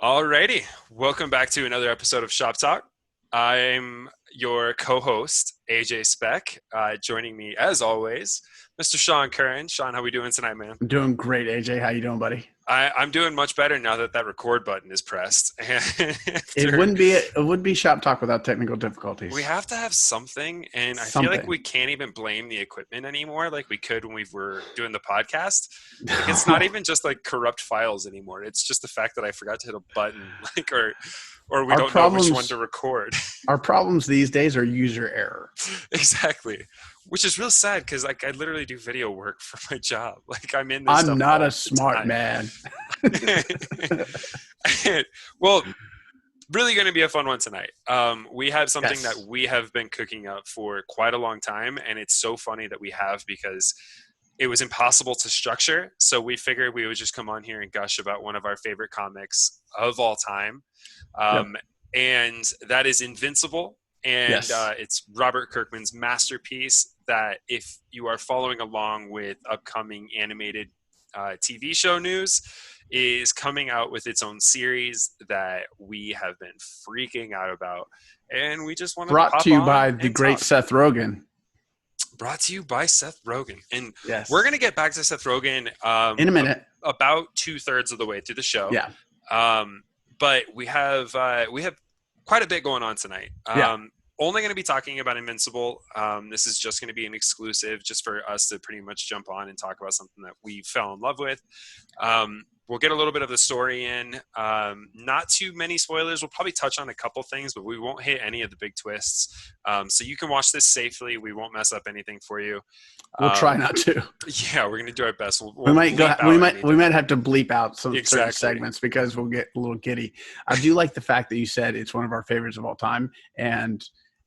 Alrighty, welcome back to another episode of Shop Talk. I'm your co-host, AJ Speck. Joining me, as always, Mr. Shaun Curran. Shaun, how we doing tonight, man? I'm doing great, AJ. How you doing, buddy? I'm doing much better now that record button is pressed. It wouldn't be Shop Talk without technical difficulties. We have to have something, and I feel like we can't even blame the equipment anymore like we could when we were doing the podcast. Like, it's not even just like corrupt files anymore. It's just the fact that I forgot to hit a button, or we don't know which one to record. Our problems these days are user error. Exactly. Which is real sad because like I literally do video work for my job. Like I'm in this. I'm not a smart man. Well, really going to be a fun one tonight. We have something Yes. that we have been cooking up for quite a long time, and it's so funny that we have because it was impossible to structure. So we figured we would just come on here and gush about one of our favorite comics of all time, and that is Invincible. And Yes. It's Robert Kirkman's masterpiece that if you are following along with upcoming animated TV show news, is coming out with its own series that we have been freaking out about. And we just want to Brought to you by the great Seth Rogen. Brought to you by Seth Rogen. And Yes. we're going to get back to Seth Rogen in a minute. About 2/3 of the way through the show. Yeah. But we have quite a bit going on tonight. Only going to be talking about Invincible. This is just going to be an exclusive just for us to pretty much jump on and talk about something that we fell in love with. We'll get a little bit of the story in. Not too many spoilers. We'll probably touch on a couple things, but we won't hit any of the big twists. So you can watch this safely. We won't mess up anything for you. We'll try not to. Yeah, we're going to do our best. We might have to bleep out some certain segments because we'll get a little giddy. I do like the fact that you said it's one of our favorites of all time, and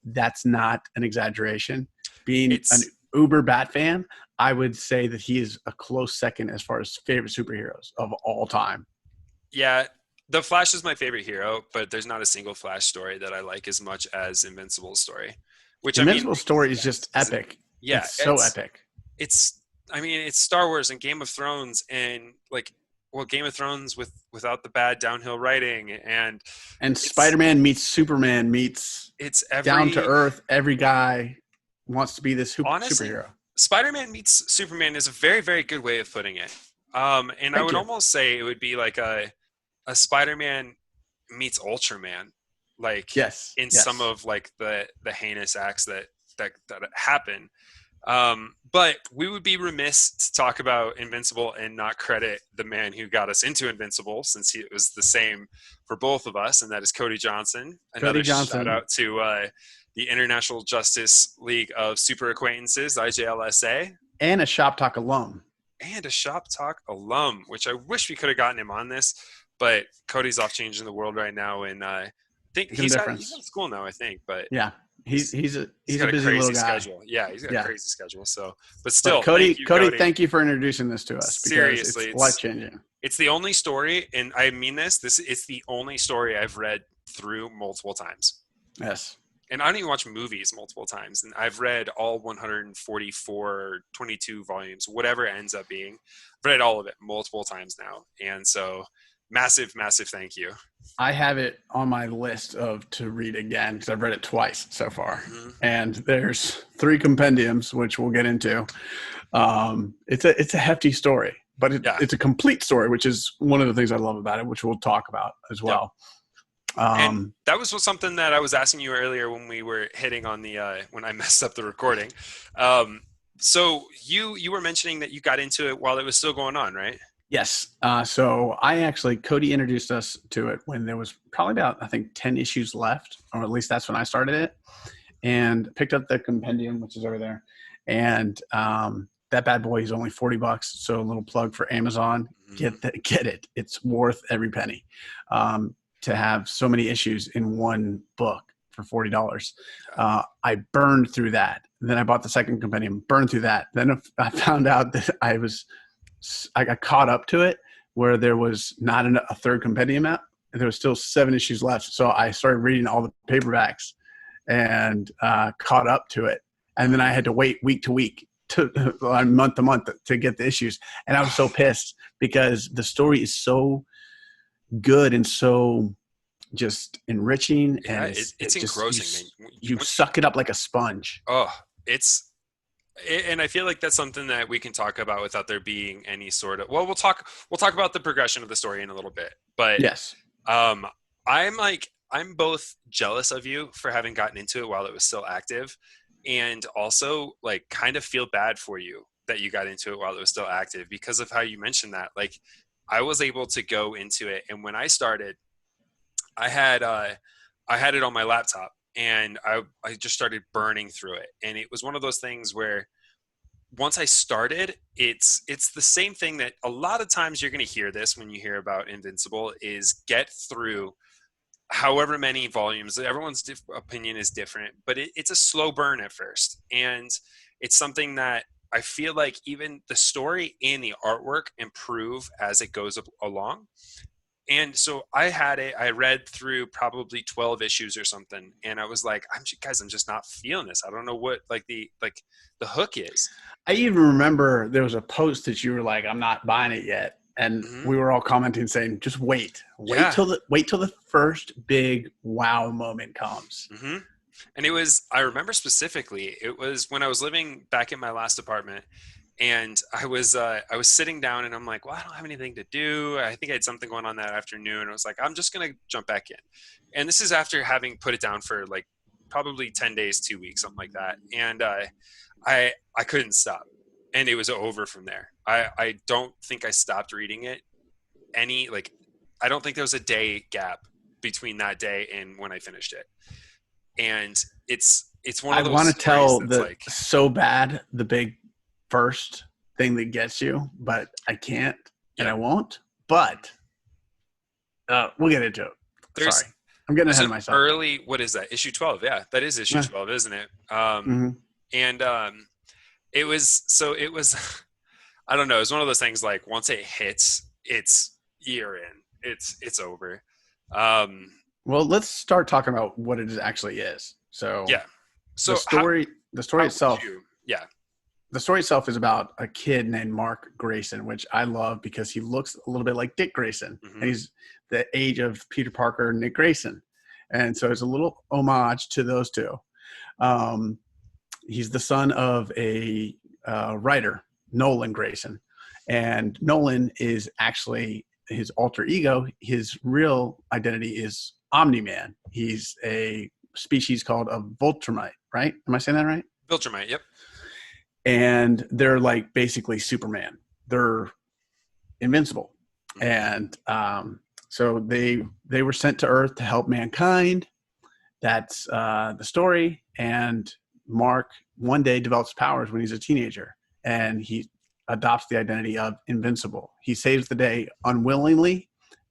that's not an exaggeration. Being an uber Bat fan, I would say that he is a close second as far as favorite superheroes of all time. Yeah, the Flash is my favorite hero, but there's not a single Flash story that I like as much as Invincible's story. Invincible's story is just epic. Yeah, it's so epic. It's Star Wars and Game of Thrones and Game of Thrones without the bad downhill writing and Spider-Man meets Superman meets down to earth. Every guy wants to be this superhero. Spider-Man meets Superman is a very, very good way of putting it. And I would almost say it would be like a Spider-Man meets Ultraman, some of like the heinous acts that happen. But we would be remiss to talk about Invincible and not credit the man who got us into Invincible, since it was the same for both of us, and that is Cody Johnson. Shout out to the International Justice League of Super Acquaintances, IJLSA. And a Shop Talk alum. Which I wish we could have gotten him on this, but Cody's off changing the world right now, and I think he's out of school now, I think. But yeah. He's a busy crazy little guy. schedule. Yeah, he's got a crazy schedule. So, but still, Cody, thank you for introducing this to us. Seriously, it's life changing. It's the only story, and I mean this. It's the only story I've read through multiple times. Yes. And I don't even watch movies multiple times, and I've read all 144, 22 volumes, whatever it ends up being. I've read all of it multiple times now, and so massive thank you. I have it on my list to read again because I've read it twice so far. Mm-hmm. And there's 3 compendiums, which we'll get into. It's a hefty story, but it's a complete story, which is one of the things I love about it, which we'll talk about as well. And that was something that I was asking you earlier when we were hitting on when I messed up the recording. So you were mentioning that you got into it while it was still going on, right? Yes. So Cody introduced us to it when there was probably about, I think, 10 issues left, or at least that's when I started it, and picked up the compendium, which is over there. And that bad boy is only $40. So a little plug for Amazon. Mm-hmm. Get it. It's worth every penny to have so many issues in one book for $40. I burned through that. Then I bought the second compendium, burned through that. Then I found out that I got caught up to it where there was not a third compendium out. There was still 7 issues left. So I started reading all the paperbacks and caught up to it. And then I had to wait week to week, month to month to get the issues. And I was so pissed because the story is so good and so just enriching, Yeah, and it's it just engrossing, man. you Once you, suck it up like a sponge. oh, it's and I feel like that's something that we can talk about without there being any sort of. Well, we'll talk about the progression of the story in a little bit, but Yes. um, I'm both jealous of you for having gotten into it while it was still active, and also like kind of feel bad for you that you got into it while it was still active because of how you mentioned that. Like, I was able to go into it, and when I started, I had I had it on my laptop, and I just started burning through it, and it was one of those things where once I started, it's the same thing that a lot of times you're going to hear this when you hear about Invincible is get through however many volumes. Everyone's opinion is different, but it's a slow burn at first, and it's something that I feel like even the story and the artwork improve as it goes along. And so I had it. I read through probably 12 issues or something, and I was like, I'm just not feeling this. I don't know what the hook is." I even remember there was a post that you were like, "I'm not buying it yet," and Mm-hmm. we were all commenting saying, "Just Yeah. wait till the first big wow moment comes." Mm-hmm. And it was, I remember specifically, it was when I was living back in my last apartment, and I was sitting down, and I'm like, well, I don't have anything to do. I think I had something going on that afternoon. I was like, I'm just gonna jump back in. And this is after having put it down for like probably 10 days, 2 weeks, something like that. And I couldn't stop. And it was over from there. I don't think I stopped reading it any like I don't think there was a day gap between that day and when I finished it. And it's one I of those want to stories tell that's the like, so bad the big first thing that gets you, but I can't and I yep. won't. But we'll get into it. Sorry, There's I'm getting there's ahead an of myself. early, what is that, issue 12? Yeah, that is issue Yeah. 12, isn't it? Mm-hmm. And it was I don't know, it's one of those things like once it hits, it's year in, it's over. um Well, let's start talking about what it actually is. So yeah, so the story how would itself, you, yeah. the story itself is about a kid named Mark Grayson, which I love because he looks a little bit like Dick Grayson, and Hmm. he's the age of Peter Parker and Nick Grayson, and so it's a little homage to those two. Um, he's the son of a writer, Nolan Grayson, and Nolan is actually his alter ego. His real identity is Omni Man. He's a species called a Voltramite, right? Am I saying that right? Viltrumite, yep. And they're like basically Superman. They're invincible, Hmm. and so they were sent to Earth to help mankind. That's the story. And Mark one day develops powers when he's a teenager, and he adopts the identity of Invincible. He saves the day unwillingly,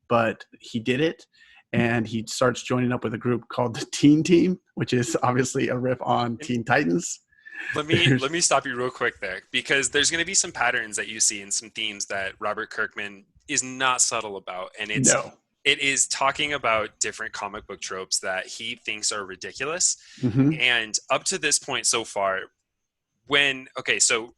but he did it. And he starts joining up with a group called the Teen Team, which is obviously a riff on Teen Titans. Let me stop you real quick there, because there's going to be some patterns that you see and some themes that Robert Kirkman is not subtle about, and No. it is talking about different comic book tropes that he thinks are ridiculous. Mm-hmm. And up to this point so far, when okay, so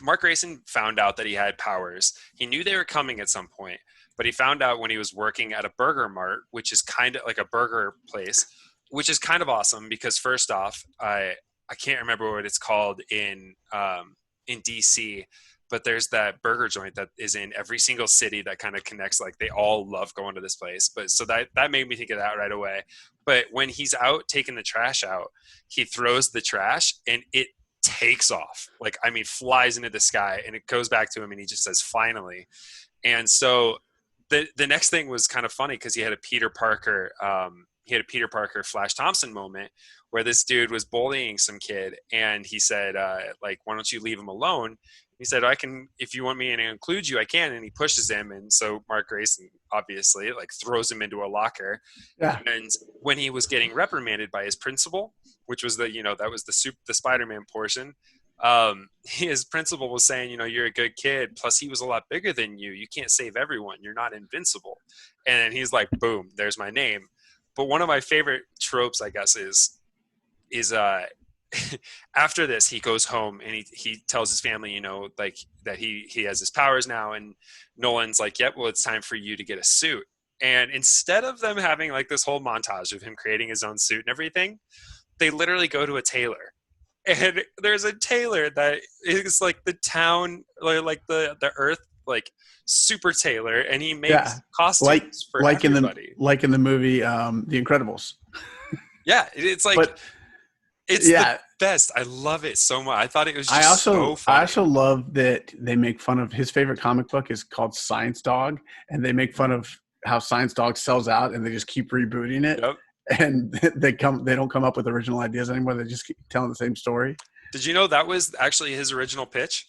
Mark Grayson found out that he had powers. He knew they were coming at some point, but he found out when he was working at a burger mart, which is kind of like a burger place, which is kind of awesome because first off, I can't remember what it's called in DC, but there's that burger joint that is in every single city that kind of connects. Like they all love going to this place, but so that made me think of that right away. But when he's out taking the trash out, he throws the trash and it takes off, like I mean flies into the sky, and it goes back to him and he just says finally. And so the next thing was kind of funny because he had a Peter Parker Flash Thompson moment where this dude was bullying some kid, and he said like, why don't you leave him alone? He said, I can, if you want me to include you, I can. And he pushes him, and so Mark Grayson obviously like throws him into a locker. Yeah. And when he was getting reprimanded by his principal, which was that was the Spider-Man portion, his principal was saying, you're a good kid, plus he was a lot bigger than you can't save everyone, you're not invincible. And he's like, boom, there's my name. But one of my favorite tropes, I guess, is after this he goes home and he tells his family, like that he has his powers now. And Nolan's like, yep, well, it's time for you to get a suit. And instead of them having like this whole montage of him creating his own suit and everything, they literally go to a tailor. And there's a tailor that is like the town, like the earth, like super tailor, and he Yeah, makes costumes for everybody. Like in the movie The Incredibles. Yeah, it's like but it's the best. I love it so much. I thought it was just so funny. I also love that they make fun of his favorite comic book is called Science Dog, and they make fun of how Science Dog sells out, and they just keep rebooting it. Yep. And they don't come up with original ideas anymore. They just keep telling the same story. Did you know that was actually his original pitch?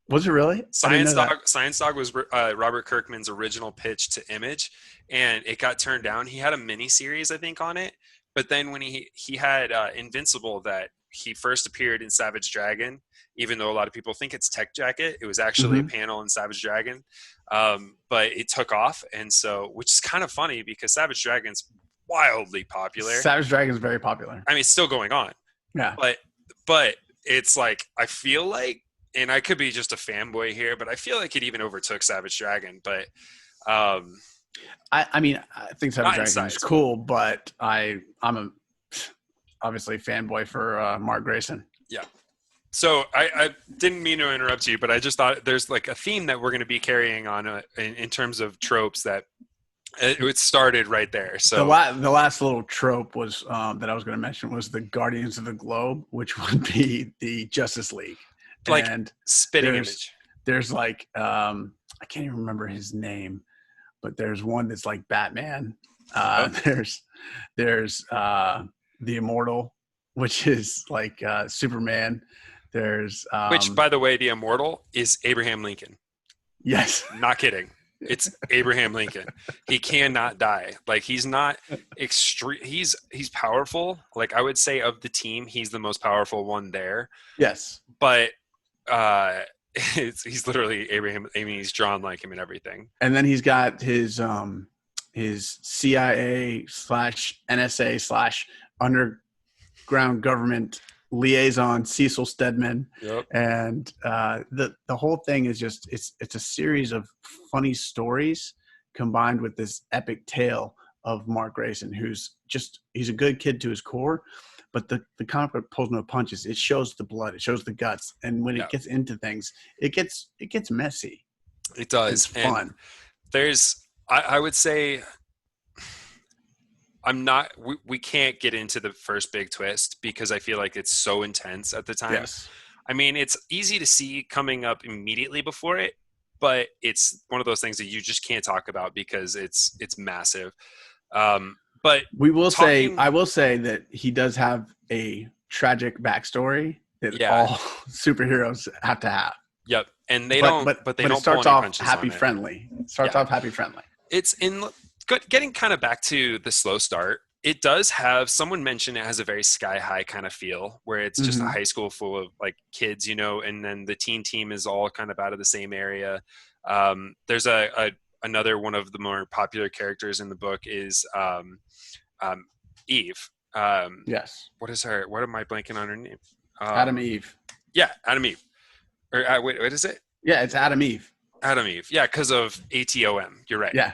Was it really? Science Dog was Robert Kirkman's original pitch to Image, and it got turned down. He had a mini series, I think, on it. But then when he had Invincible, that he first appeared in Savage Dragon, even though a lot of people think it's Tech Jacket, it was actually a panel in Savage Dragon. But it took off, and so, which is kind of funny because Savage Dragon's wildly popular. Savage Dragon is very popular. I mean, it's still going on. Yeah. But it's like, I feel like, and I could be just a fanboy here, but I feel like it even overtook Savage Dragon. But I mean, I think Savage Dragon is cool, but I'm obviously a fanboy for Mark Grayson. Yeah. So I didn't mean to interrupt you, but I just thought there's like a theme that we're going to be carrying on in terms of tropes that it started right there. So the last little trope was that I was going to mention was the Guardians of the Globe, which would be the Justice League. Like and spitting image. There's like I can't even remember his name, but there's one that's like Batman. There's the Immortal, which is like Superman. There's which, by the way, the Immortal is Abraham Lincoln. Yes, not kidding. It's Abraham Lincoln. He cannot die. Like, he's not extreme. He's powerful. Like, I would say of the team, he's the most powerful one there. Yes, but he's literally Abraham. I mean, he's drawn like him and everything. And then he's got his CIA / NSA / underground government liaison, Cecil Stedman. Yep. And the whole thing is just it's a series of funny stories combined with this epic tale of Mark Grayson, he's a good kid to his core, but the comic book pulls no punches. It shows the blood, it shows the guts, and when it gets into things, it gets messy. It does. It's fun. And I would say we can't get into the first big twist because I feel like it's so intense at the time. Yes. I mean, it's easy to see coming up immediately before it, but it's one of those things that you just can't talk about because it's massive. But I will say that he does have a tragic backstory that all superheroes have to have. Yep. And they don't starts off happy friendly. It's getting kind of back to the slow start. It does have, someone mentioned it has a very Sky High kind of feel where it's just a high school full of like kids, and then the teen team is all kind of out of the same area. There's another one of the more popular characters in the book is Eve. Yes. What am I blanking on her name? Adam Eve. Yeah, Adam Eve. Or wait, what is it? Yeah, it's Adam Eve. Adam Eve. Yeah, because of ATOM. You're right. Yeah.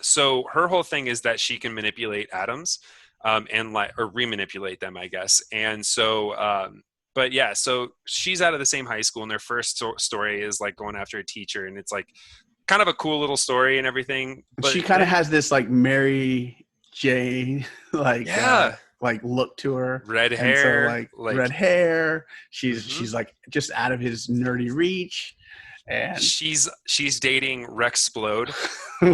So her whole thing is that she can manipulate atoms, and remanipulate them, I guess. And so, but yeah, so she's out of the same high school, and their first story is like going after a teacher, and it's like kind of a cool little story and everything. But she kind of has this like Mary Jane like look to her, red hair, and so, like red hair. She's like just out of his nerdy reach. And she's dating Rexplode,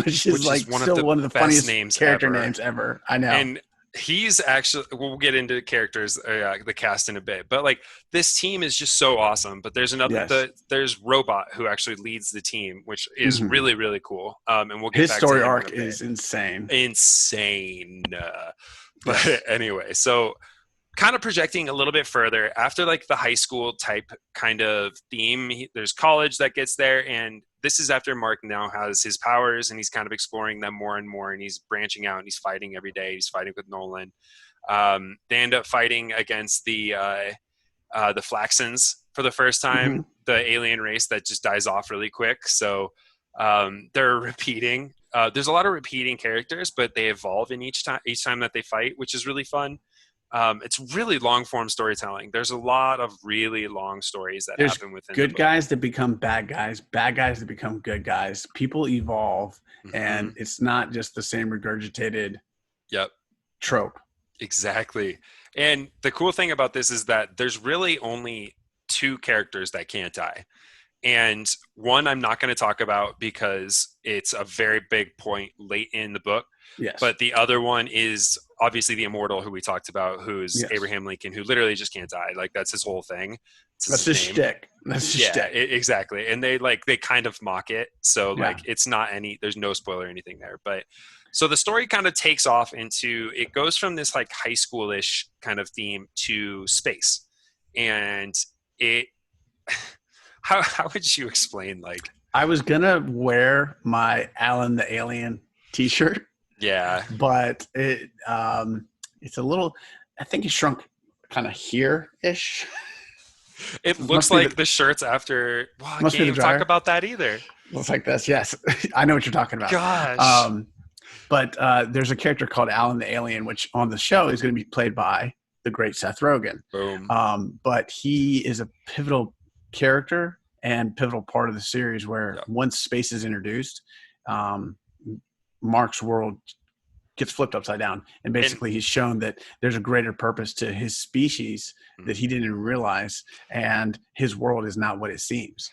which is one of the funniest character names ever. I know. And he's actually, we'll get into characters, the cast in a bit, but like this team is just so awesome. But there's there's Robot who actually leads the team, which is really, really cool. And we'll get his back story to him arc is insane. But anyway, so kind of projecting a little bit further after like the high school type kind of theme, there's college that gets there, and this is after Mark now has his powers and he's kind of exploring them more and more, and he's branching out and he's fighting every day. He's fighting with Nolan. They end up fighting against the Flaxans for the first time, the alien race that just dies off really quick. So they're repeating there's a lot of repeating characters, but they evolve in each time that they fight, which is really fun. It's really long form storytelling. There's a lot of really long stories that There's happen within the good book. guys that become bad guys that become good guys. People evolve, and it's not just the same regurgitated trope. Exactly. And the cool thing about this is that there's really only two characters that can't die. And one I'm not going to talk about because it's a very big point late in the book. Yes. But the other one is obviously the immortal who we talked about, who's Abraham Lincoln, who literally just can't die. Like, that's his whole thing. That's his shtick. That's his shtick. Exactly. And they kind of mock it. So it's not there's no spoiler or anything there. But so the story kind of takes off it goes from this like high schoolish kind of theme to space. And how would you explain, like, I was gonna wear my Alan the Alien t-shirt. Yeah. But it's a little, I think it shrunk kind of here-ish. It looks like the shirts after, I can't even talk about that either. Looks like this, yes. I know what you're talking about. Gosh. But there's a character called Alan the Alien, which on the show is going to be played by the great Seth Rogen. Boom. But he is a pivotal character and pivotal part of the series where once space is introduced, Mark's world gets flipped upside down. And basically he's shown that there's a greater purpose to his species that he didn't even realize. And his world is not what it seems.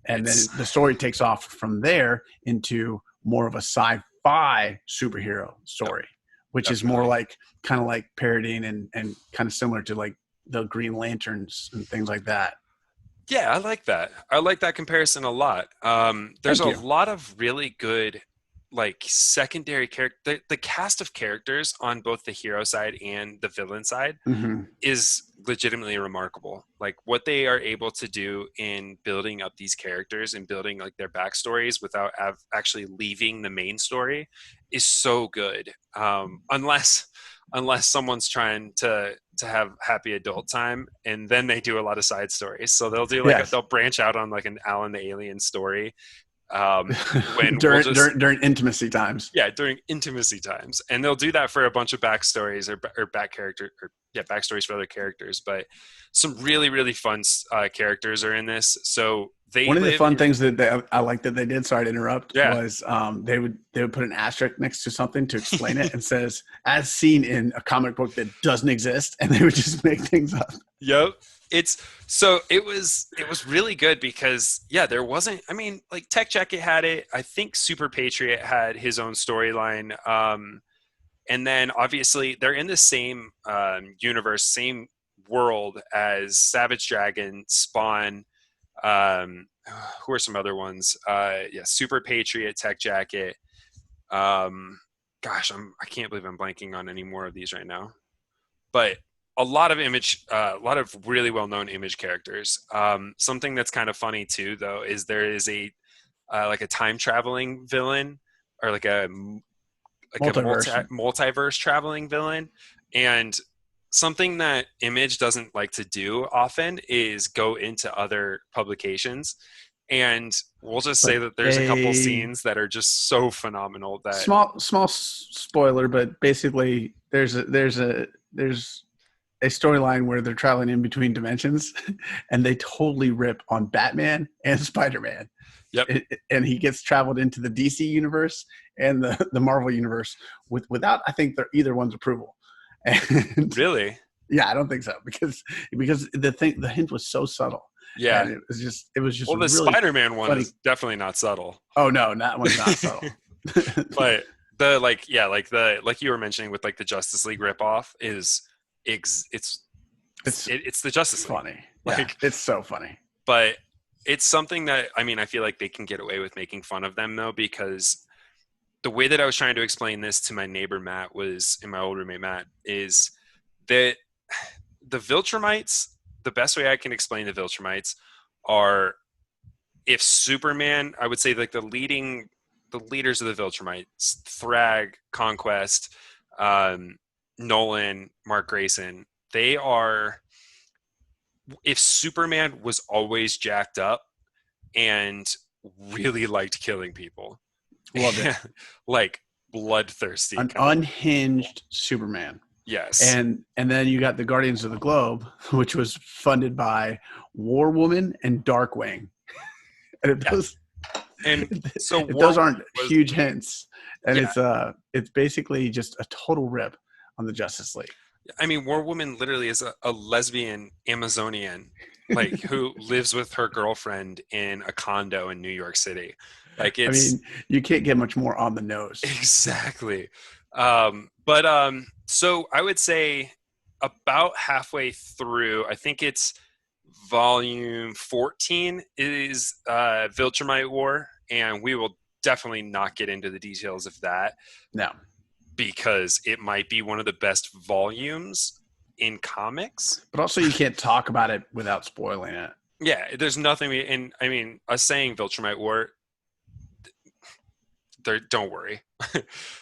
And then the story takes off from there into more of a sci-fi superhero story, which is more like kind of like parodying and kind of similar to like the Green Lanterns and things like that. Yeah, I like that. I like that comparison a lot. There's a lot of really good like secondary character. The cast of characters on both the hero side and the villain side is legitimately remarkable. Like what they are able to do in building up these characters and building like their backstories without actually leaving the main story is so good. Unless someone's trying to have happy adult time, and then they do a lot of side stories. So they'll do like they'll branch out on like an Alan the Alien story. When during intimacy times. Yeah, during intimacy times. And they'll do that for a bunch of backstories or backstories for other characters. But some really, really fun characters are in this. So one of the fun things that I like that they did, sorry to interrupt, was they would put an asterisk next to something to explain it and says, as seen in a comic book that doesn't exist, and they would just make things up. Yep. It was really good because there wasn't, I mean, like Tech Jacket had it. I think Super Patriot had his own storyline. And then obviously they're in the same universe, same world as Savage Dragon, Spawn. Who are some other ones? Super Patriot, Tech Jacket. I can't believe I'm blanking on any more of these right now. But a lot of really well-known Image characters. Something that's kind of funny too, though, is there is a time traveling villain, or like a multiverse traveling villain. And something that Image doesn't like to do often is go into other publications. And we'll just say that there's a couple scenes that are just so phenomenal that small spoiler, but basically there's a storyline where they're traveling in between dimensions, and they totally rip on Batman and Spider-Man. Yep. And he gets traveled into the DC universe and the Marvel universe without, I think, either one's approval. And really? Yeah, I don't think so, because the hint was so subtle. Yeah, and it was just well, the really Spider-Man one is definitely not subtle. Oh no, that one's not subtle. But the like you were mentioning with like the Justice League ripoff is it's the Justice League. Funny. Like, it's so funny. But it's something that, I mean, I feel like they can get away with making fun of them though, because the way that I was trying to explain this to my neighbor Matt and my old roommate Matt, is that the Viltrumites, the best way I can explain the Viltrumites are, if Superman, I would say like the leaders of the Viltrumites, Thrag, Conquest, Nolan, Mark Grayson, they are, if Superman was always jacked up and really liked killing people, Loved it. Like bloodthirsty An kind of. unhinged Superman. Yes. And then you got the Guardians of the Globe, which was funded by War Woman and Darkwing. And if Yeah. those And so if those War aren't was, huge hints, and yeah. it's basically just a total rip on the Justice League. I mean, War Woman literally is a lesbian Amazonian, like who lives with her girlfriend in a condo in New York City. Like I it's mean, you can't get much more on the nose. exactly. So I would say about halfway through, I think it's volume 14 is Viltrumite War, and we will definitely not get into the details of that. No. Because it might be one of the best volumes in comics. But also, you can't talk about it without spoiling it. Yeah, there's nothing. And I mean, us saying Viltrumite War, don't worry.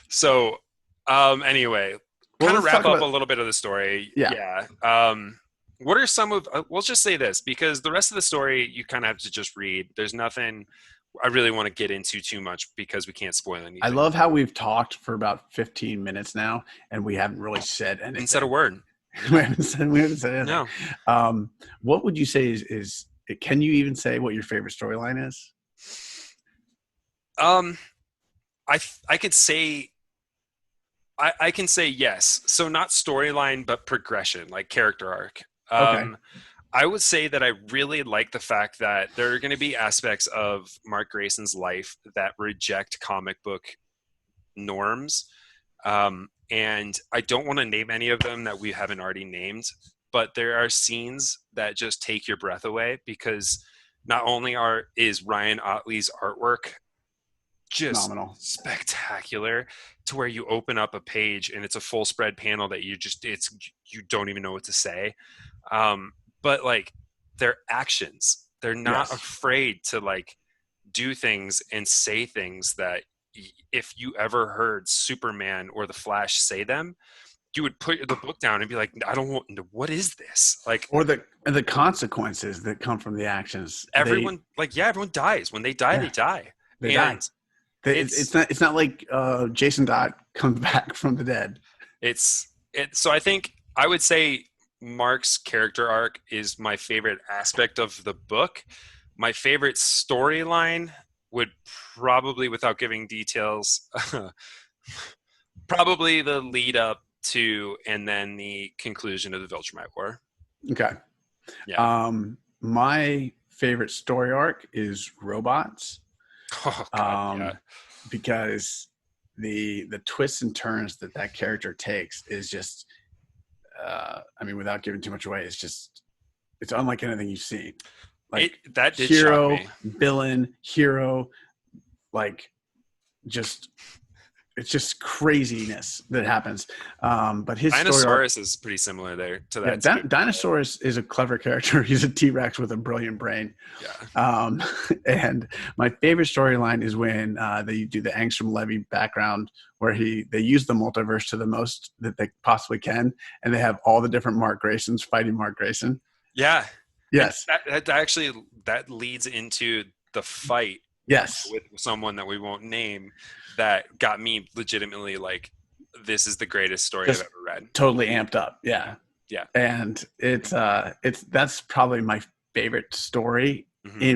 So, anyway, kind of wrap up a little bit of the story. Yeah. What are some of? We'll just say this because the rest of the story you kind of have to just read. There's nothing I really want to get into too much because we can't spoil anything. I love how we've talked for about 15 minutes now, and we haven't really said anything. Didn't said a word. we haven't said anything. No. What would you say is? Can you even say what your favorite storyline is? I could say. I can say yes. So not storyline, but progression, like character arc. Okay. I would say that I really like the fact that there are going to be aspects of Mark Grayson's life that reject comic book norms. And I don't want to name any of them that we haven't already named, but there are scenes that just take your breath away because not only is Ryan Otley's artwork just phenomenal, spectacular to where you open up a page and it's a full spread panel that you don't even know what to say. But like their actions, they're not afraid to like do things and say things that if you ever heard Superman or the Flash say them, you would put the book down and be like, I don't want, what is this? Like, or the consequences that come from the actions. Everyone dies. When they die, they die. They die. It's not like Jason Dodd comes back from the dead. So I think I would say Mark's character arc is my favorite aspect of the book. My favorite storyline would probably, without giving details, probably the lead up to and then the conclusion of the Viltrumite War. Okay. Yeah. My favorite story arc is Robots. Oh, God, yeah. Because the twists and turns that character takes is just I mean, without giving too much away, it's unlike anything you've seen. Like that did hero, shock me. villain, hero, like it's just craziness that happens. But his Dinosaurus is pretty similar there to that. Yeah, Dinosaurus is a clever character. He's a T-Rex with a brilliant brain. Yeah. And my favorite storyline is when they do the Angstrom Levy background where they use the multiverse to the most that they possibly can, and they have all the different Mark Graysons fighting Mark Grayson. Yeah. Yes. That leads into the fight. Yes. With someone that we won't name that got me legitimately like, this is the greatest story I've ever read. Totally amped up. Yeah. Yeah. And that's probably my favorite story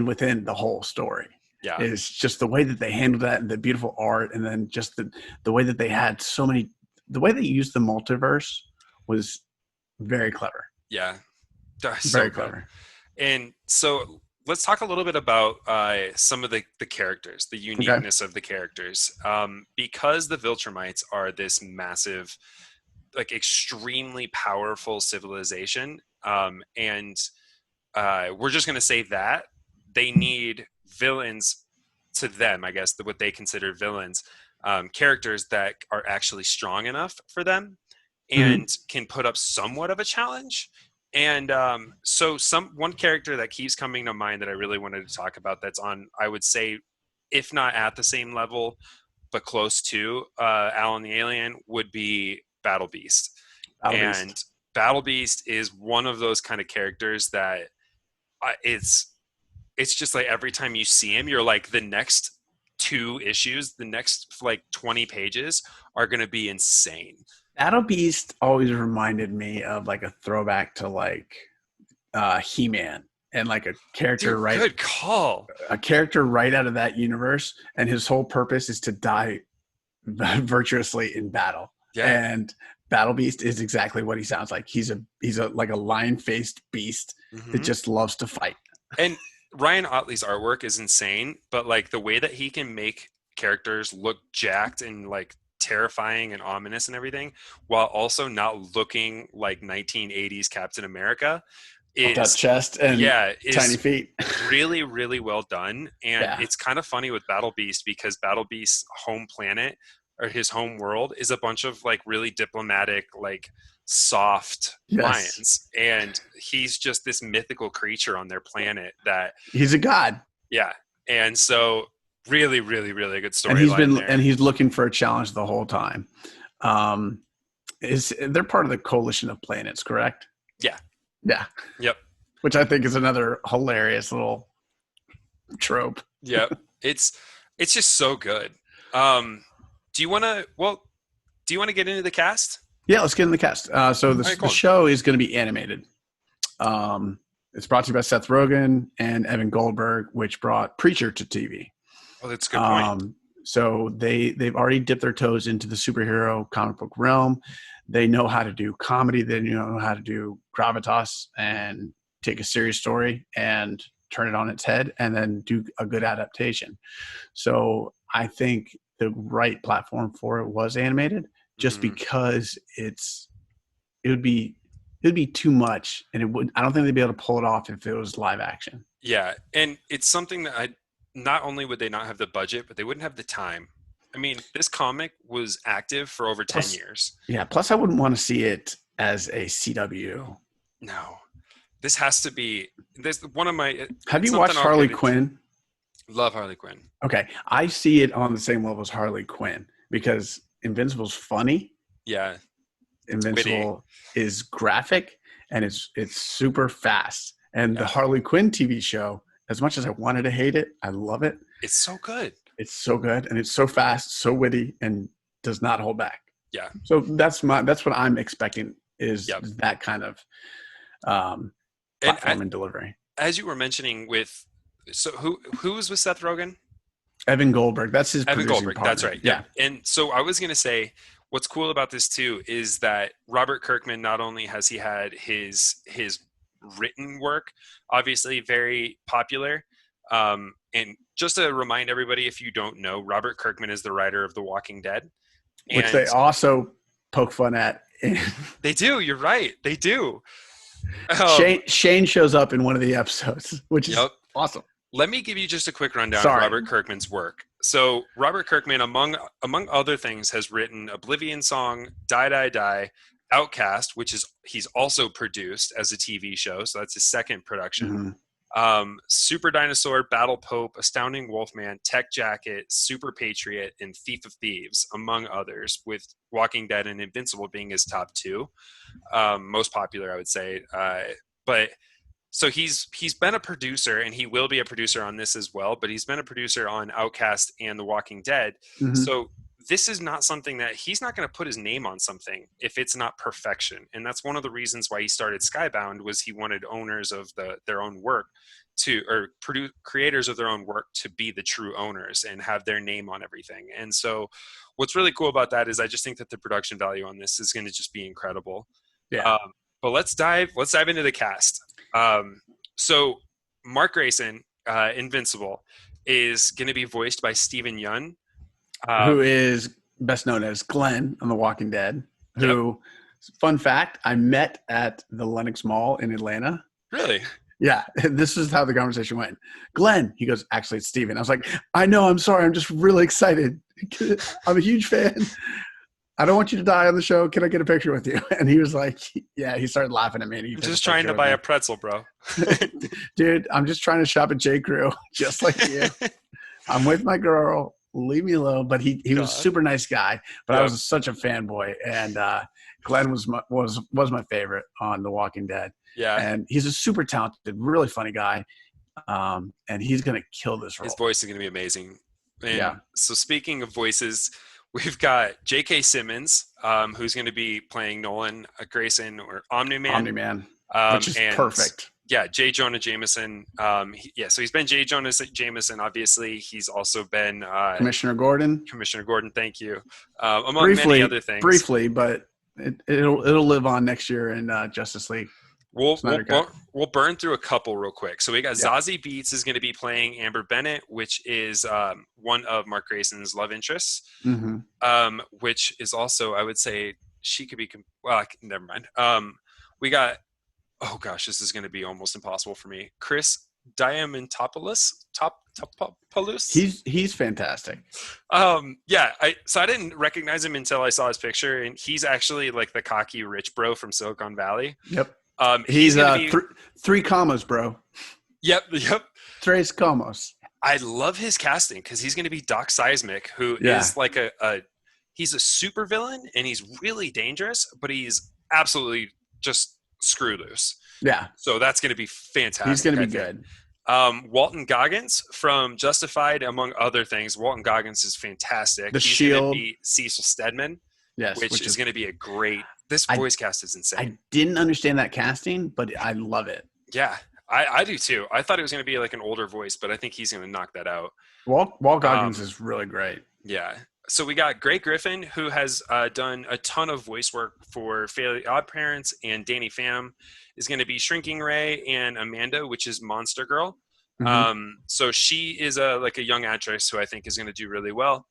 within the whole story. Yeah. Is just the way that they handled that and the beautiful art. And then just the way that they had the way they used the multiverse was very clever. Yeah. Very clever. And so let's talk a little bit about some of the characters, the uniqueness of the characters. Because the Viltrumites are this massive, like extremely powerful civilization, and we're just going to say that they need villains to them, I guess, what they consider villains, characters that are actually strong enough for them and can put up somewhat of a challenge. And so one character that keeps coming to mind that I really wanted to talk about that's on, I would say, if not at the same level, but close to Alan the Alien would be Battle Beast. Battle Beast is one of those kind of characters that it's just like every time you see him, you're like, the next 2 issues, the next like 20 pages are going to be insane. Battle Beast always reminded me of like a throwback to like He-Man, and like a character Dude, good call. A character right out of that universe, and his whole purpose is to die virtuously in battle. Yeah. And Battle Beast is exactly what he sounds like. He's a like a lion-faced beast that just loves to fight. And Ryan Otley's artwork is insane, but like the way that he can make characters look jacked and like terrifying and ominous and everything, while also not looking like 1980s Captain America, is that chest and tiny feet. Really, really well done. And it's kind of funny with Battle Beast, because Battle Beast's home planet, or his home world, is a bunch of like really diplomatic, like soft lions, and he's just this mythical creature on their planet that he's a god. Yeah. And so really, really, really good story. And he's looking for a challenge the whole time. They're part of the coalition of planets, correct? Yeah. Yeah. Yep. Which I think is another hilarious little trope. Yep. It's just so good. Do you want to get into the cast? Yeah, let's get into the cast. So the show is going to be animated. It's brought to you by Seth Rogen and Evan Goldberg, which brought Preacher to TV. Oh, that's a good point. So they've already dipped their toes into the superhero comic book realm. They know how to do comedy. They know how to do gravitas and take a serious story and turn it on its head and then do a good adaptation. So I think the right platform for it was animated, just because it would be too much, and I don't think they'd be able to pull it off if it was live action. Yeah, and it's something that not only would they not have the budget, but they wouldn't have the time. I mean, this comic was active for over 10 years. Yeah, plus I wouldn't want to see it as a CW. No. This has to be one of my... Have you watched Harley Quinn? Love Harley Quinn. Okay. I see it on the same level as Harley Quinn, because Invincible's funny. Yeah. Invincible is graphic, and it's super fast. And the Harley Quinn TV show, as much as I wanted to hate it, I love it. It's so good. It's so good, and it's so fast, so witty, and does not hold back. Yeah. So that's what I'm expecting, is that kind of platform and delivery. As you were mentioning who was with Seth Rogen? Evan Goldberg. That's his Evan Goldberg. partner. That's right. Yeah. And so I was going to say, what's cool about this too is that Robert Kirkman, not only has he had his written work, obviously very popular. And just to remind everybody, if you don't know, Robert Kirkman is the writer of The Walking Dead. Which they also poke fun at. They do. You're right. They do. Shane shows up in one of the episodes, which is awesome. Let me give you just a quick rundown of Robert Kirkman's work. So Robert Kirkman, among other things, has written Oblivion Song, Die, Die, Die, Outcast, which he's also produced as a TV show. So that's his second production. Super Dinosaur, Battle Pope, Astounding Wolfman, Tech Jacket, Super Patriot, and Thief of Thieves, among others, with Walking Dead and Invincible being his top 2. Most popular, I would say. But so he's been a producer, and he will be a producer on this as well, but he's been a producer on Outcast and The Walking Dead. So this is not something that he's not going to put his name on something if it's not perfection. And that's one of the reasons why he started Skybound, was he wanted owners of their own work creators of their own work to be the true owners and have their name on everything. And so what's really cool about that is I just think that the production value on this is going to just be incredible. Yeah. But let's dive into the cast. So Mark Grayson, Invincible, is going to be voiced by Steven Yeun, who is best known as Glenn on The Walking Dead, who, fun fact, I met at the Lenox Mall in Atlanta. Really? Yeah. This is how the conversation went. Glenn, he goes, actually, it's Steven. I was like, I know, I'm sorry. I'm just really excited. I'm a huge fan. I don't want you to die on the show. Can I get a picture with you? And he was like, yeah, he started laughing at me. And I'm just trying to buy a pretzel, bro. Dude, I'm just trying to shop at J. Crew, just like you. I'm with my girl. Leave me alone. But he was a super nice guy. But I was such a fanboy. And Glenn was my favorite on The Walking Dead. Yeah. And he's a super talented, really funny guy. And he's going to kill this role. His voice is going to be amazing. And so speaking of voices, we've got J.K. Simmons, who's going to be playing Nolan Grayson or Omni-Man, which is perfect. Yeah, J. Jonah Jameson. So he's been J. Jonah Jameson. Obviously, he's also been Commissioner Gordon. Commissioner Gordon, thank you. Among many other things. Briefly, but it'll live on next year in Justice League. We'll burn through a couple real quick. So we got Zazie Beetz is going to be playing Amber Bennett, which is one of Mark Grayson's love interests, which is also, I would say, she could be. Never mind. We got. Oh gosh, this is going to be almost impossible for me. Chris Diamantopoulos. He's fantastic. So I didn't recognize him until I saw his picture, and he's actually like the cocky rich bro from Silicon Valley. Yep. He's three commas, bro. Yep. Tres commas. I love his casting because he's going to be Doc Seismic, who is like he's a super villain, and he's really dangerous, but he's absolutely just screw loose. Yeah. So that's going to be fantastic. He's going to be good. Walton Goggins from Justified, among other things. Walton Goggins is fantastic. He's Shield. Going to be Cecil Stedman, yes, which is going to be a great. This voice cast is insane. I didn't understand that casting, but I love it. Yeah, I do too. I thought it was going to be like an older voice, but I think he's going to knock that out. Walt Goggins is really great. Yeah. So we got Greg Griffin, who has done a ton of voice work for Fairly Odd Parents, and Danny Phantom is going to be Shrinking Ray, and Amanda, which is Monster Girl. So she is a young actress who I think is going to do really well.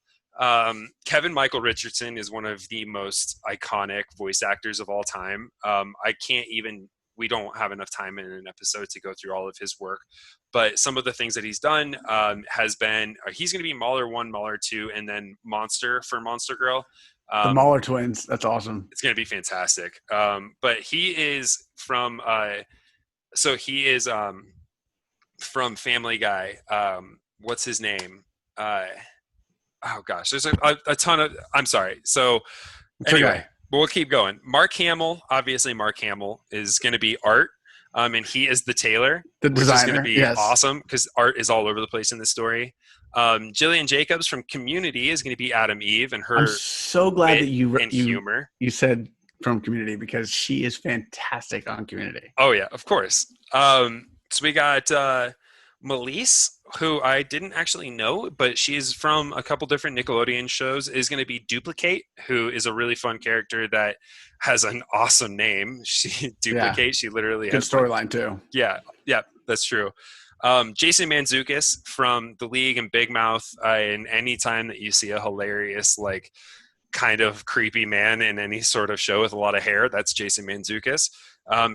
Kevin Michael Richardson is one of the most iconic voice actors of all time. We don't have enough time in an episode to go through all of his work, but some of the things that he's done has been, he's going to be Mahler 1, Mahler 2, and then Monster for Monster Girl. The Mahler twins. That's awesome. It's going to be fantastic. But he is from, from Family Guy. What's his name? Oh gosh, there's a ton of, I'm sorry. So anyway, but we'll keep going. Mark Hamill, obviously Mark Hamill is going to be Art. And he is the tailor, the designer, which is going to be awesome because Art is all over the place in the story. Jillian Jacobs from Community is going to be Adam Eve, and her. I'm so glad that humor. You said from Community because she is fantastic on Community. Oh yeah, of course. So we got Melise, who I didn't actually know, but she's from a couple different Nickelodeon shows, is going to be Duplicate, who is a really fun character that has an awesome name. She she literally good has storyline too. Yeah, that's true. Jason Mantzoukas from The League and Big Mouth, and anytime that you see a hilarious, like, kind of creepy man in any sort of show with a lot of hair, that's Jason Mantzoukas.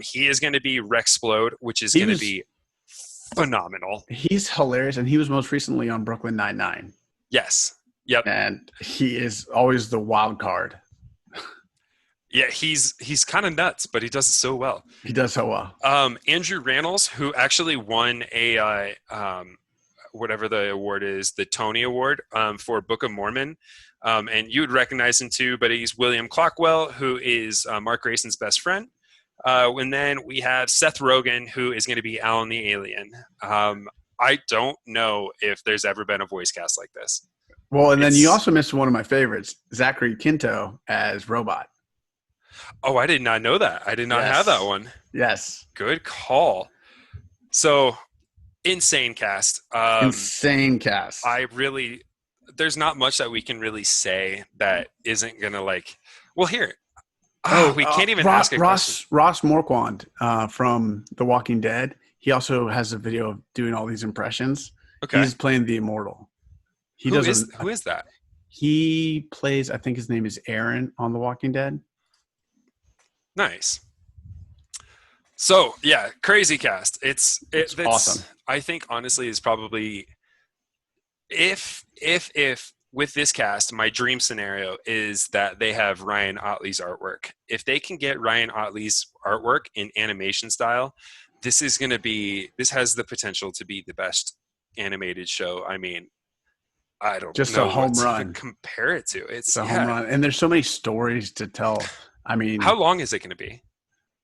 He is going to be Rexplode, which is going to be phenomenal. He's hilarious, and he was most recently on Brooklyn Nine-Nine. Yes. Yep. And he is always the wild card. Yeah, he's kind of nuts, but he does it so well. He does so well. Andrew Rannells, who actually won a whatever the award is, the Tony Award for Book of Mormon. And you would recognize him too, but he's William Clockwell, who is Mark Grayson's best friend. And then we have Seth Rogen, who is going to be Alan the Alien. I don't know if there's ever been a voice cast like this. Well, and then you also missed one of my favorites, Zachary Quinto as Robot. Oh, I did not know that. I did not have that one. Yes. Good call. So, insane cast. Insane cast. There's not much that we can really say that isn't going to here. We can't even ask a question. Ross Marquand from The Walking Dead. He also has a video of doing all these impressions. Okay. He's playing the Immortal. Who is that? He plays, I think his name is Aaron on The Walking Dead. Nice. So yeah, crazy cast. It's awesome. I think honestly is probably if with this cast, my dream scenario is that they have Ryan Otley's artwork. If they can get Ryan Otley's artwork in animation style, this has the potential to be the best animated show. I mean, I don't just know a home what run to compare it to. It's a home run, and there's so many stories to tell. I mean, how long is it going to be?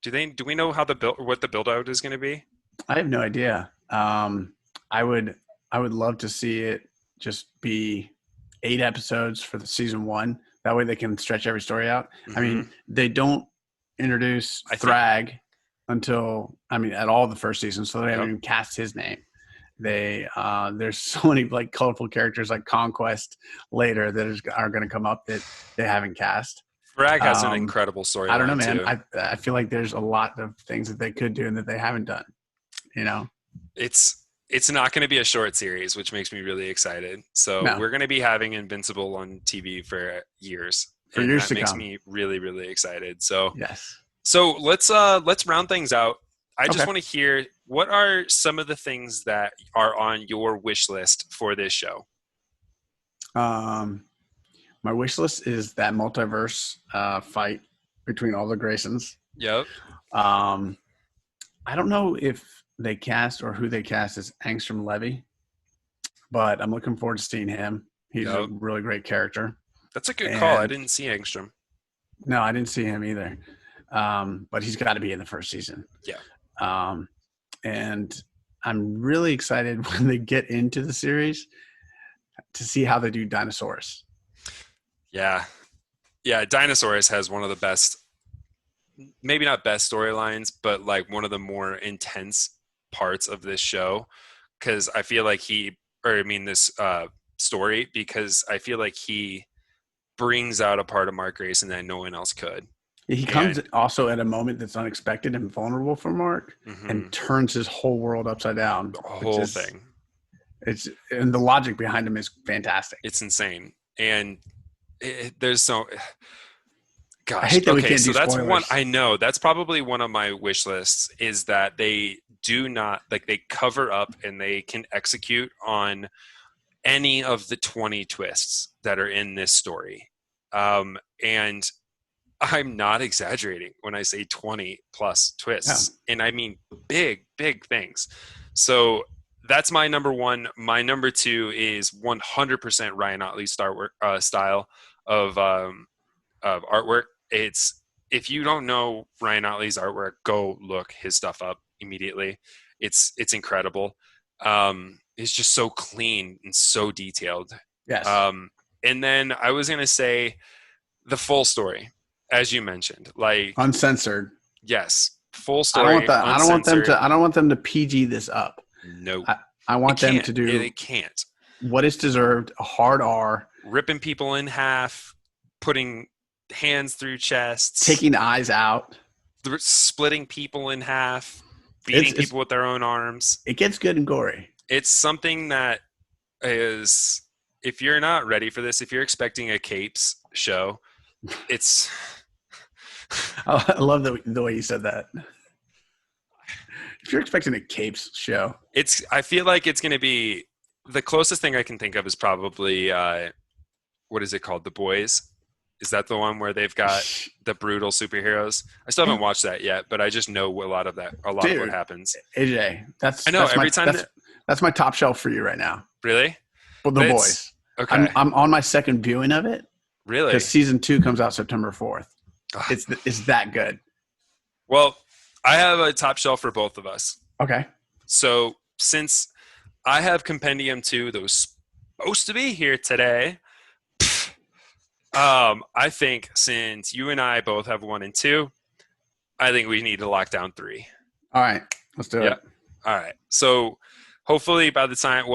Do we know what the build out is going to be? I have no idea. I would love to see it just be 8 episodes for the season 1. That way they can stretch every story out. I mean, they don't introduce Thrag until at all the first season, so they haven't even cast his name. They there's so many like colorful characters like Conquest later that are going to come up that they haven't cast. Thrag has an incredible storyline. I don't know, man. I feel like there's a lot of things that they could do and that they haven't done. It's not going to be a short series, which makes me really excited. So we're going to be having Invincible on TV for years. For years to come. That makes me really, really excited. So yes. So let's round things out. I just want to hear, what are some of the things that are on your wish list for this show? My wish list is that multiverse fight between all the Graysons. Yep. I don't know if they cast or who they cast as Angstrom Levy, but I'm looking forward to seeing him. He's a really great character. That's a good call. I didn't see Angstrom. No, I didn't see him either. But he's got to be in the first season. Yeah. And I'm really excited when they get into the series to see how they do Dinosaurus. Yeah. Yeah, Dinosaurus has one of the best, maybe not best storylines, but like one of the more intense parts of this show. Because I feel like this story, because I feel like he brings out a part of Mark Grayson that no one else could. He comes also at a moment that's unexpected and vulnerable for Mark, and turns his whole world upside down. The whole thing. And the logic behind him is fantastic. It's insane. And there's so... Gosh. I hate that we can't do that's spoilers. one. I know that's probably one of my wish lists, is that they do not, like, they cover up and they can execute on any of the 20 twists that are in this story. And I'm not exaggerating when I say 20 plus twists, and I mean big, big things. So that's my number one. My number two is 100% Ryan Otley's style of artwork. It's, if you don't know Ryan Otley's artwork, go look his stuff up immediately. It's incredible. It's just so clean and so detailed. Yes. And then I was gonna say the full story, as you mentioned, like uncensored. Yes, full story. I don't want that. I don't want them to PG this up. Nope. I want them to do. They can't. What is deserved, a hard R. Ripping people in half, putting hands through chests, taking eyes out, splitting people in half, beating people with their own arms. It gets good and gory. It's something that is, if you're not ready for this, if you're expecting a Capes show, it's... I love the way you said that. If you're expecting a Capes show, I feel like it's going to be, the closest thing I can think of is probably, what is it called? The Boys. Is that the one where they've got the brutal superheroes? I still haven't watched that yet, but I just know a lot of what happens. AJ, that's my top shelf for you right now. Really? Well, The Boys. Okay. I'm on my second viewing of it. Really? Because season 2 comes out September 4th. It's that good. Well, I have a top shelf for both of us. Okay. So since I have Compendium 2 that was supposed to be here today, I think since you and I both have 1 and 2, I think we need to lock down 3. All right. Let's do it. All right. So hopefully by the time,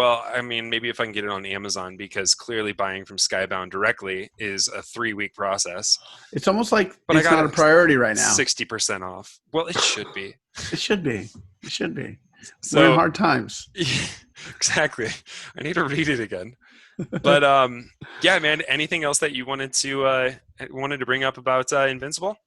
maybe if I can get it on Amazon, because clearly buying from Skybound directly is a 3-week process. It's almost like it's not a priority right now. 60% off. Well, it should be. It should be. So, we're in hard times. Exactly. I need to read it again. But yeah, man. Anything else that you wanted to bring up about Invincible?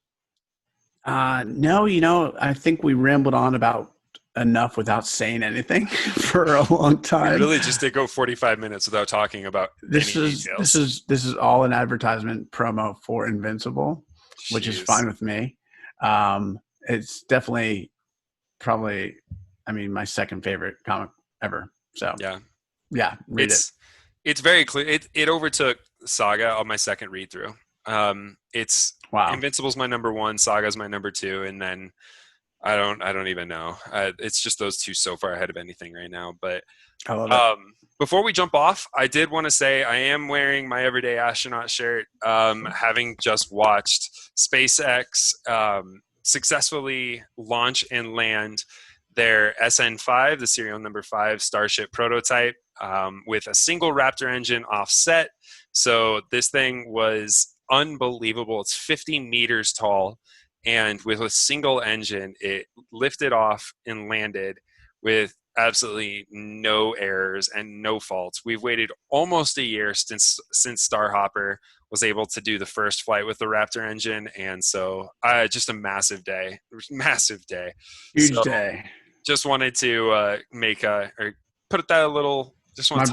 No. I think we rambled on about enough without saying anything for a long time. We really just did go 45 minutes without talking about details. This is all an advertisement promo for Invincible, which is fine with me. It's definitely probably, my second favorite comic ever. So yeah, read it. It's very clear. It overtook Saga on my second read through. It's Invincible's my number 1, Saga's my number 2, and then I don't even know. It's just those two so far ahead of anything right now. But I love it. before we jump off, I did want to say I am wearing my Everyday Astronaut shirt, having just watched SpaceX successfully launch and land their SN5, the serial number 5 Starship prototype, with a single Raptor engine offset. So this thing was unbelievable. It's 50 meters tall. And with a single engine, it lifted off and landed with absolutely no errors and no faults. We've waited almost a year since Starhopper was able to do the first flight with the Raptor engine, and so just a massive day, massive day, huge day. Just wanted to make or put that a little. Just my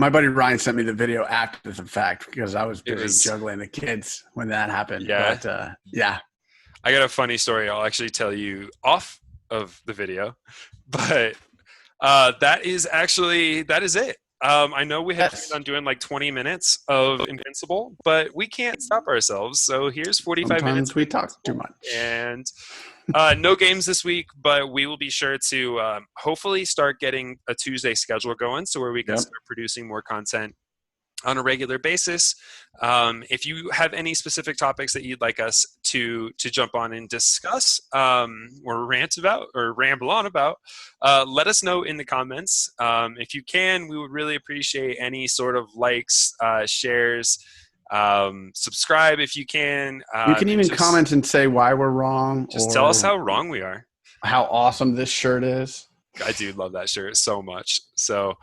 buddy Ryan sent me the video after the fact because I was busy juggling the kids when that happened. Yeah, but yeah. I got a funny story. I'll actually tell you off of the video, but that is it. I know we had planned on doing like 20 minutes of Invincible, but we can't stop ourselves. So here's 45 minutes. Sometimes we talk too much. And no games this week, but we will be sure to hopefully start getting a Tuesday schedule going, so where we can start producing more content on a regular basis. If you have any specific topics that you'd like us to jump on and discuss, or rant about or ramble on about, let us know in the comments. If you can, we would really appreciate any sort of likes, shares, subscribe if you can. You can even comment and say why we're wrong. Just tell us how wrong we are. How awesome this shirt is. I do love that shirt so much. So,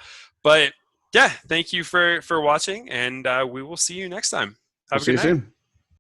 but yeah, thank you for watching, and we will see you next time. Have a good night.